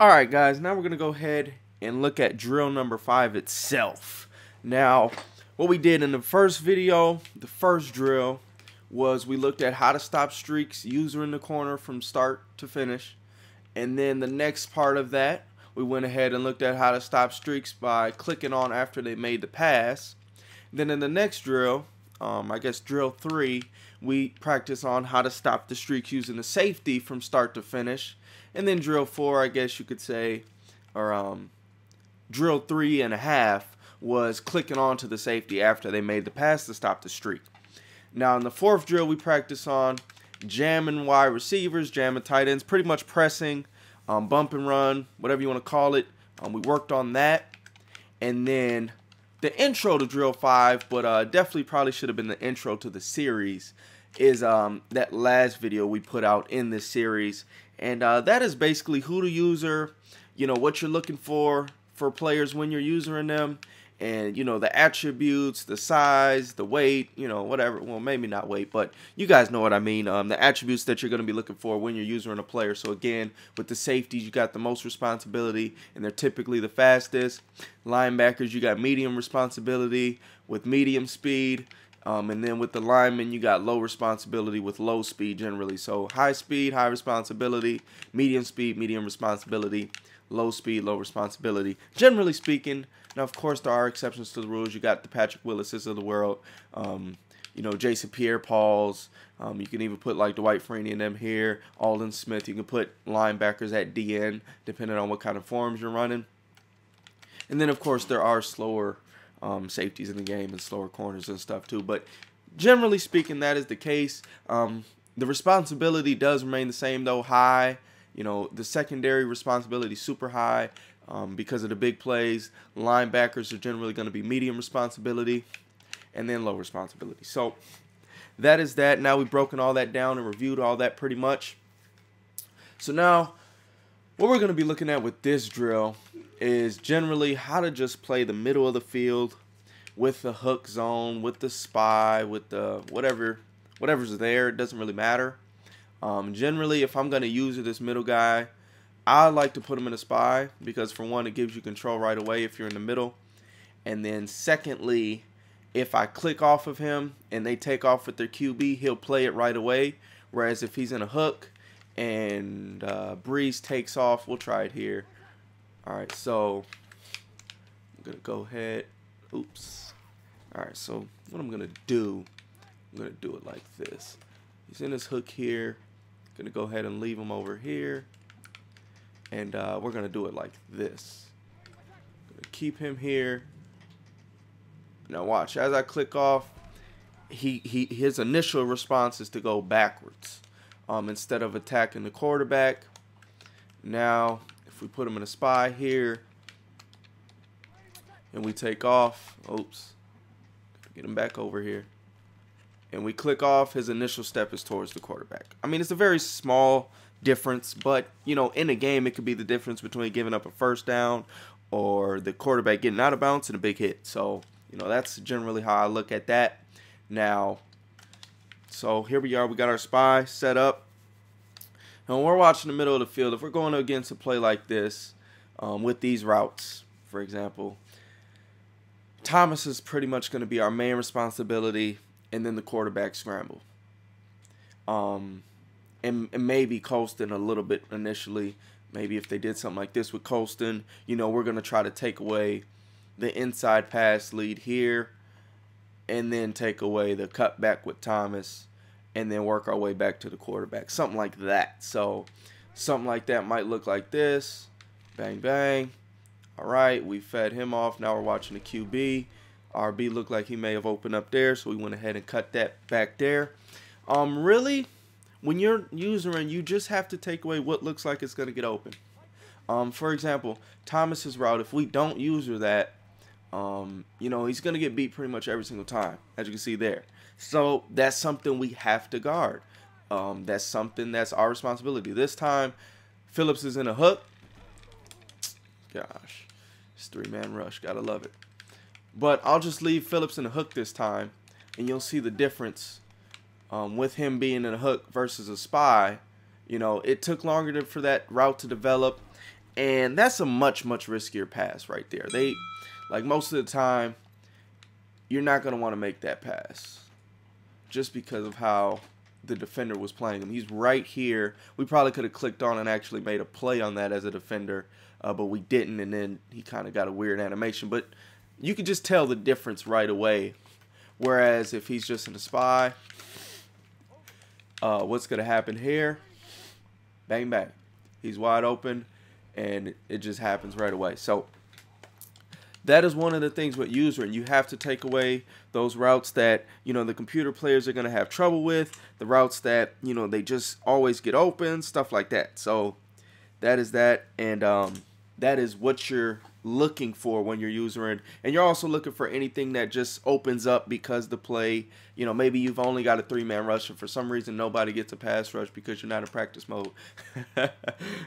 Alright guys, now we're going to go ahead and look at drill number 5 itself. Now, what we did in the first video, the first drill, was we looked at how to stop streaks, user in the corner from start to finish. And then the next part of that, we went ahead and looked at how to stop streaks by clicking on after they made the pass. Then in the next drill, I guess drill 3, we practice on how to stop the streaks using the safety from start to finish. And then drill 4, I guess you could say, or drill 3.5 was clicking on to the safety after they made the pass to stop the streak. Now in the fourth drill, we practice on jamming wide receivers, jamming tight ends, pretty much pressing, bump and run, whatever you want to call it. We worked on that. And then the intro to drill 5, but definitely probably should have been the intro to the series, is that last video we put out in this series. And that is basically who the user, what you're looking for players when you're using them, and the attributes, the size, the weight, whatever. Well, maybe not weight, but you guys know what I mean. The attributes that you're going to be looking for when you're using a player. So again, with the safeties, you got the most responsibility, and they're typically the fastest. Linebackers, you got medium responsibility with medium speed. And then with the linemen, you got low responsibility with low speed generally. So high speed, high responsibility, medium speed, medium responsibility, low speed, low responsibility, generally speaking. Now, of course, there are exceptions to the rules. You got the Patrick Willises of the world, Jason Pierre-Paul's. You can even put like Dwight Freeney and them here, Aldon Smith. You can put linebackers at DN, depending on what kind of forms you're running. And then, of course, there are slower safeties in the game and slower corners and stuff too, but generally speaking, that is the case. The responsibility does remain the same though, high. The secondary responsibility super high because of the big plays. Linebackers are generally going to be medium responsibility, and then low responsibility. So that is that. Now we've broken all that down and reviewed all that pretty much. So now what we're going to be looking at with this drill is generally how to just play the middle of the field with the hook zone, with the spy, with the whatever's there. It doesn't really matter. Generally, if I'm going to use this middle guy, I like to put him in a spy because, for one, it gives you control right away if you're in the middle. And then secondly, if I click off of him and they take off with their QB, he'll play it right away. Whereas if he's in a hook and Breeze takes off, we'll try it here. Alright, so I'm going to go ahead. Oops. Alright, so what I'm going to do, I'm going to do it like this. He's in his hook here. I'm going to go ahead and leave him over here. And we're going to do it like this. I'm going to keep him here. Now watch, as I click off, his initial response is to go backwards instead of attacking the quarterback. Now, if we put him in a spy here and we take off, oops, get him back over here, and we click off, his initial step is towards the quarterback. I mean, it's a very small difference, but in a game it could be the difference between giving up a first down or the quarterback getting out of bounds and a big hit. So that's generally how I look at that. Now, so here we are, we got our spy set up. And when we're watching the middle of the field, if we're going against a play like this, with these routes, for example, Thomas is pretty much going to be our main responsibility, and then the quarterback scramble. And maybe Colston a little bit initially. Maybe if they did something like this with Colston, we're going to try to take away the inside pass lead here, and then take away the cutback with Thomas, and then work our way back to the quarterback. Something like that. So something like that might look like this. Bang, bang. All right, we fed him off. Now we're watching the QB. RB looked like he may have opened up there, so we went ahead and cut that back there. Really, when you're using, you just have to take away what looks like it's going to get open. For example, Thomas's route, if we don't user that, he's going to get beat pretty much every single time, as you can see there. So that's something we have to guard. That's something that's our responsibility. This time, Phillips is in a hook. Gosh, it's 3-man rush. Gotta love it. But I'll just leave Phillips in a hook this time, and you'll see the difference with him being in a hook versus a spy. It took longer for that route to develop, And that's a much riskier pass right there. Like most of the time, you're not going to want to make that pass just because of how the defender was playing him. He's right here. We probably could have clicked on and actually made a play on that as a defender, but we didn't, and then he kind of got a weird animation. But you could just tell the difference right away. Whereas if he's just in a spy, what's going to happen here? Bang, bang. He's wide open, and it just happens right away. So that is one of the things with user, and you have to take away those routes that, you know, the computer players are going to have trouble with, the routes that, you know, they just always get open, stuff like that. So that is that, and that is what you're looking for when you're usering, and you're also looking for anything that just opens up because the play, you know, maybe you've only got a 3-man rush and for some reason nobody gets a pass rush because you're not in practice mode.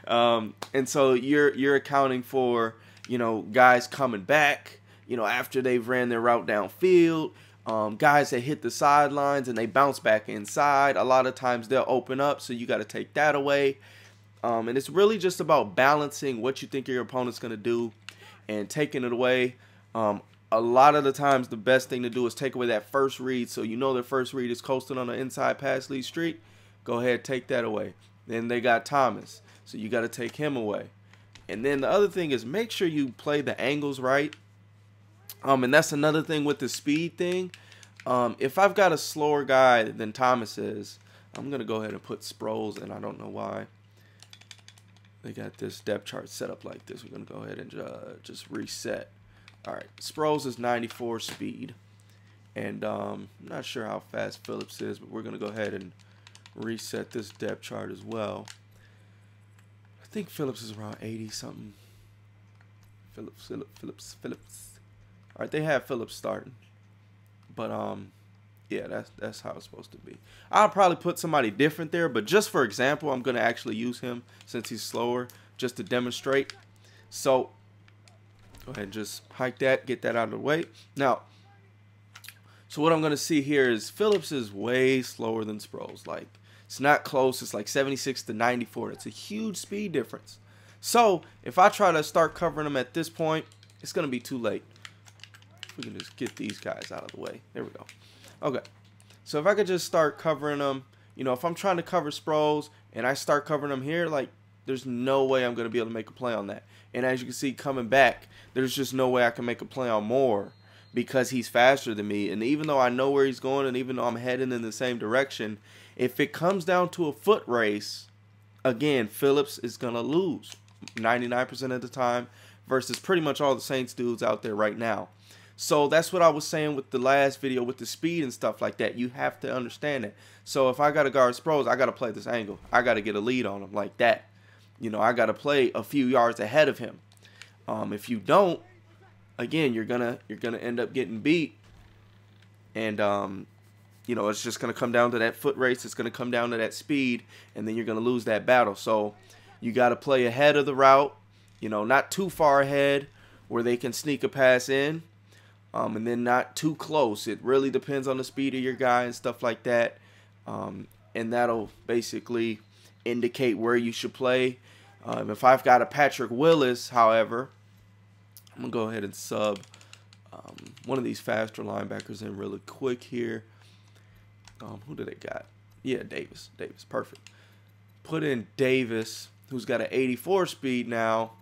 And so you're accounting for, you know, guys coming back, you know, after they've ran their route downfield, guys that hit the sidelines and they bounce back inside. A lot of times they'll open up, so you got to take that away. And it's really just about balancing what you think your opponent's going to do and taking it away. A lot of the times the best thing to do is take away that first read. So you know their first read is coasting on the inside pass lead streak. Go ahead, take that away. Then they got Thomas, so you got to take him away. And then the other thing is make sure you play the angles right. And that's another thing with the speed thing. If I've got a slower guy than Thomas is, I'm going to go ahead and put Sproles in. I don't know why they got this depth chart set up like this. We're going to go ahead and just reset. All right, Sproles is 94 speed. And I'm not sure how fast Phillips is, but we're going to go ahead and reset this depth chart as well. I think Phillips is around 80 something. Phillips. All right, they have Phillips starting, but yeah, that's how it's supposed to be. I'll probably put somebody different there, but just for example, I'm gonna actually use him since he's slower, just to demonstrate. So go ahead and just hike that, get that out of the way. Now, so what I'm gonna see here is Phillips is way slower than Sproles. Like, it's not close. It's like 76 to 94. It's a huge speed difference. So if I try to start covering them at this point, it's going to be too late. We can just get these guys out of the way. There we go. Okay. So if I could just start covering them, you know, if I'm trying to cover Sproles and I start covering them here, like, there's no way I'm going to be able to make a play on that. And as you can see, coming back, there's just no way I can make a play on Moore because he's faster than me. And even though I know where he's going and even though I'm heading in the same direction, if it comes down to a foot race, again, Phillips is going to lose 99% of the time versus pretty much all the Saints dudes out there right now. So that's what I was saying with the last video with the speed and stuff like that. You have to understand it. So if I got to guard Sproles, I got to play this angle. I got to get a lead on him like that. You know, I got to play a few yards ahead of him. If you don't, again, you're gonna end up getting beat. And you know, it's just going to come down to that foot race. It's going to come down to that speed, and then you're going to lose that battle. So you got to play ahead of the route, you know, not too far ahead where they can sneak a pass in, and then not too close. It really depends on the speed of your guy and stuff like that, and that'll basically indicate where you should play. If I've got a Patrick Willis, however, I'm going to go ahead and sub one of these faster linebackers in really quick here. Who do they got? Yeah, Davis. Perfect. Put in Davis, who's got an 84 speed now,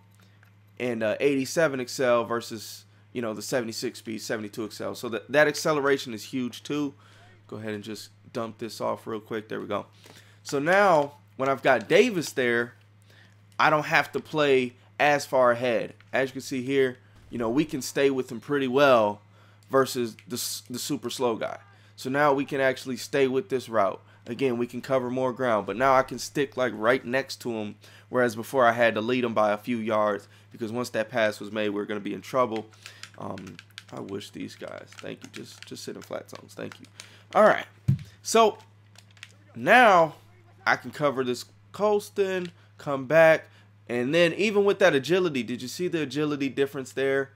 and 87 excel versus, you know, the 76 speed, 72 excel. So that acceleration is huge too. Go ahead and just dump this off real quick. There we go. So now, when I've got Davis there, I don't have to play as far ahead. As you can see here, you know, we can stay with him pretty well versus the super slow guy. So now we can actually stay with this route. Again, we can cover more ground, but now I can stick like right next to him, whereas before I had to lead him by a few yards because once that pass was made, we we're going to be in trouble. I wish these guys, thank you, just sit in flat zones, thank you. All right, so now I can cover this coasting, come back, and then even with that agility, did you see the agility difference there?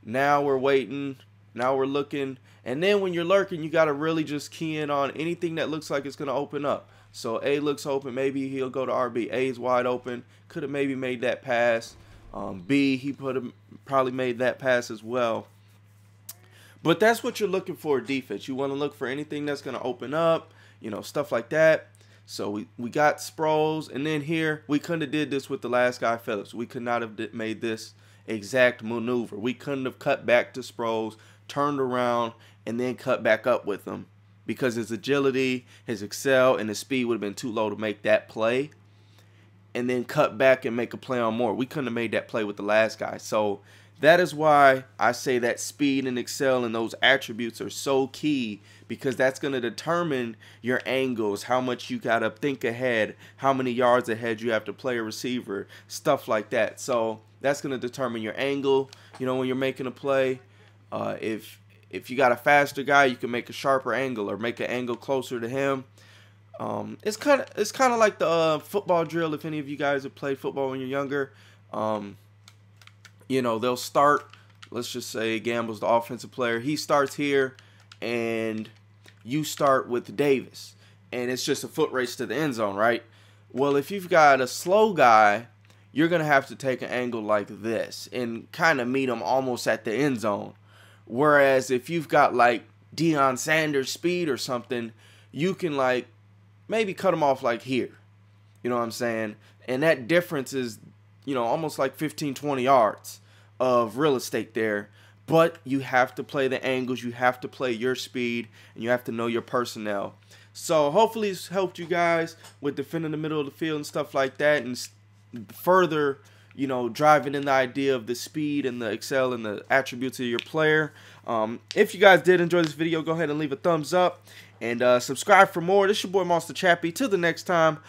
Now we're waiting, now we're looking. And then when you're lurking, you got to really just key in on anything that looks like it's going to open up. So A looks open. Maybe he'll go to RB. A is wide open. Could have maybe made that pass. B, he probably made that pass as well. But that's what you're looking for defense. You want to look for anything that's going to open up, you know, stuff like that. So we got Sproles, and then here we couldn't have did this with the last guy, Phillips. We could not have made this exact maneuver. We couldn't have cut back to Sproles, turned around, and then cut back up with him, because his agility, his excel, and his speed would have been too low to make that play, and then cut back and make a play on more. We couldn't have made that play with the last guy. So that is why I say that speed and excel and those attributes are so key, because that's going to determine your angles, how much you got to think ahead, how many yards ahead you have to play a receiver, stuff like that. So that's going to determine your angle, you know, when you're making a play. If you got a faster guy, you can make a sharper angle or make an angle closer to him. It's kind of like the football drill. If any of you guys have played football when you're younger, you know, they'll start. Let's just say Gamble's the offensive player. He starts here, and you start with Davis, and it's just a foot race to the end zone, right? Well, if you've got a slow guy, you're gonna have to take an angle like this and kind of meet him almost at the end zone. Whereas if you've got like Deion Sanders speed or something, you can like maybe cut him off like here. You know what I'm saying? And that difference is, you know, almost like 15-20 yards of real estate there. But you have to play the angles, you have to play your speed, and you have to know your personnel. So hopefully it's helped you guys with defending the middle of the field and stuff like that, and further, you know, driving in the idea of the speed and the excel and the attributes of your player. If you guys did enjoy this video, go ahead and leave a thumbs up and subscribe for more. This is your boy Monster Chappie. Till the next time.